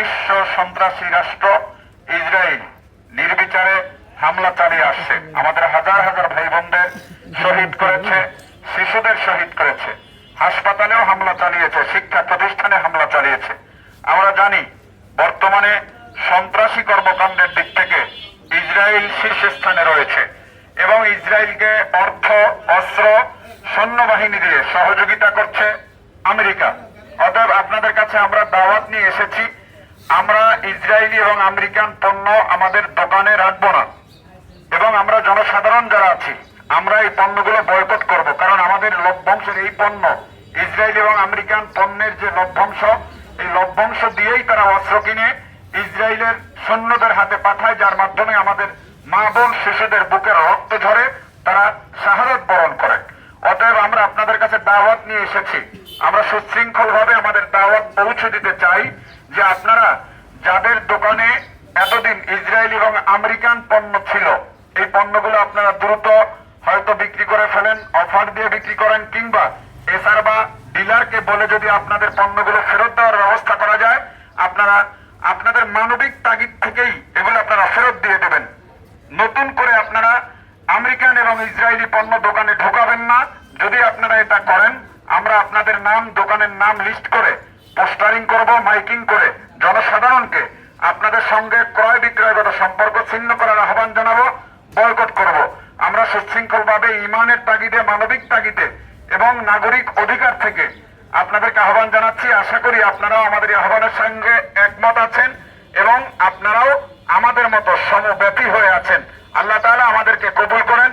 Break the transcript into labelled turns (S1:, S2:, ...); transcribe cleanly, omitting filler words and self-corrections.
S1: শীর্ষ সন্ত্রাসী রাষ্ট্র ইসরায়েল নির্বিচারে হামলা চালিয়ে আসছে। আমাদের হাজার হাজার ভাই বোনদের শহীদ করেছে, শিশুদের শহীদ করেছে, হাসপাতালেও হামলা চালিয়েছে, শিক্ষা প্রতিষ্ঠানে হামলা চালিয়েছে। আমরা জানি বর্তমানে সন্ত্রাসী কর্মকাণ্ডের দিক থেকে ইসরায়েল শীর্ষস্থানে রয়েছে এবং ইসরায়েলকে অর্থ, অস্ত্র, সৈন্যবাহিনী দিয়ে সহযোগিতা করছে আমেরিকা। অতএব আপনাদের কাছে আমরা দাওয়াত নিয়ে এসেছি, আমরা ইসরায়েলি এবং আমেরিকান পণ্য আমাদের দোকানে রাখবো না এবং আমরা জনসাধারণ যারা আছি আমরা এই পণ্যগুলো বয়কট করব। কারণ আমাদের লভ্যাংশের এই পণ্য, ইসরায়েল এবং আমেরিকান পণ্যের যে লভ্যাংশ, এই লভ্যাংশ দিয়েই তারা অস্ত্র কিনে ইসরায়েলের সৈন্যদের হাতে পাঠায়, যার মাধ্যমে আমাদের মা বোন শিশুদের বুকের রক্ত ঝরে তারা শাহাদাত বরণ করে। অতএব আমরা আপনাদের কাছে দাওয়াত নিয়ে এসেছি, আমরা সুশৃঙ্খল ভাবে আমাদের দাওয়াত পৌঁছে দিতে চাই যে আপনারা যাদের দোকানে এতদিন ইসরায়েল এবং আমেরিকান পণ্য ছিল, এই পণ্যগুলো আপনারা দ্রুত হয়তো বিক্রি করে ফেলেন, অফার দিয়ে বিক্রি করেন, কিংবা এসআর বা ডিলারকে বলে যদি আপনাদের পণ্যগুলো ফেরত দেওয়ার ব্যবস্থা করা যায়, আপনারা আপনাদের মানবিক তাগিদ থেকেই এগুলো আপনারা ফেরত দিয়ে দেবেন। নতুন করে আপনারা আমেরিকান এবং ইসরায়েলি পণ্য দোকানে ঢোকাবেন না। যদি আপনারা এটা করেন, আমরা আপনাদের নাম, দোকানের নাম লিস্ট করে পোস্টারিং করব, মাইকিং করে জনসাধারণকে আপনাদের সঙ্গে ক্রয় বিক্রয়গত সম্পর্ক ছিন্ন করার আহ্বান জানাবো, বয়কট করব। আমরা সুশৃঙ্খল ভাবে ইমানের তাগিদে, মানবিক তাগিদে এবং নাগরিক অধিকার থেকে আপনাদেরকে আহ্বান জানাচ্ছি। আশা করি আপনারাও আমাদের এই আহ্বানের সঙ্গে একমত আছেন এবং আপনারাও আমাদের মতো সমব্যথী হয়ে আছেন। আল্লাহ তাআলা আমাদেরকে কবুল করেন।